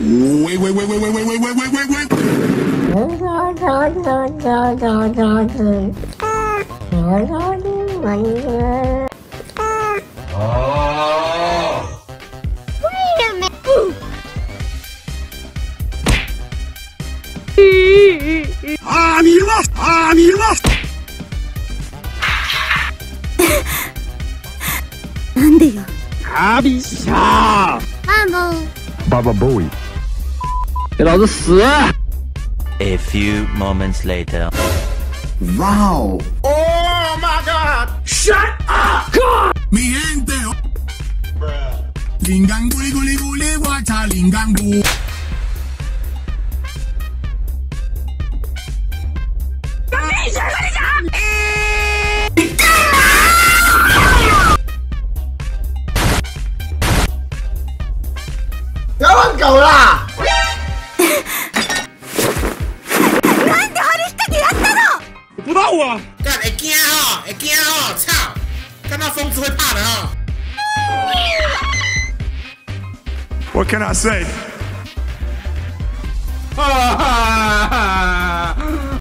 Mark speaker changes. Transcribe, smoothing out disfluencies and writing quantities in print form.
Speaker 1: 喂喂喂喂喂喂喂喂喂喂喂！啊你了啊你了！
Speaker 2: なんでよ。
Speaker 1: 卡比侠。
Speaker 3: Baba Bowie，
Speaker 1: 给老子死
Speaker 4: A few moments later.
Speaker 1: Wow! Oh my God! Shut up! God! Mi gente! Lingan guli guli guli guacha lingan gu.
Speaker 5: 不要乱搞啦！
Speaker 2: なんで春日给やったの？
Speaker 1: 不到啊！
Speaker 5: 干会惊哦，会惊哦！操！看到疯子会怕的哦。
Speaker 3: What can I say？
Speaker 1: 哈哈哈！